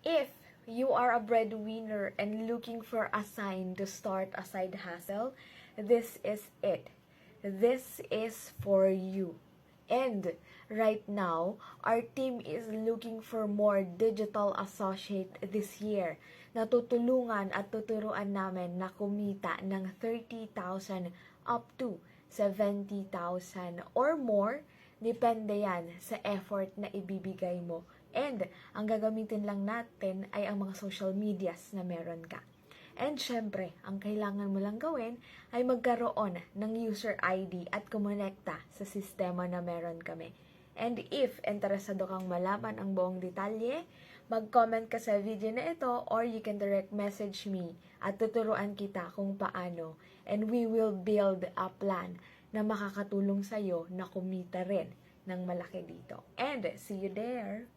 If you are a breadwinner and looking for a sign to start a side hustle, this is it. This is for you. And right now, our team is looking for more digital associate this year na tutulungan at tuturuan namin na kumita ng 30,000 up to 70,000 or more. Depende yan sa effort na ibibigay mo. And ang gagamitin lang natin ay ang mga social medias na meron ka. And syempre, ang kailangan mo lang gawin ay magkaroon ng user ID at kumonekta sa sistema na meron kami. And if interesado kang malaman ang buong detalye, mag-comment ka sa video na ito or you can direct message me at tuturuan kita kung paano. And we will build a plan na makakatulong sa'yo na kumita rin ng malaki dito. And see you there!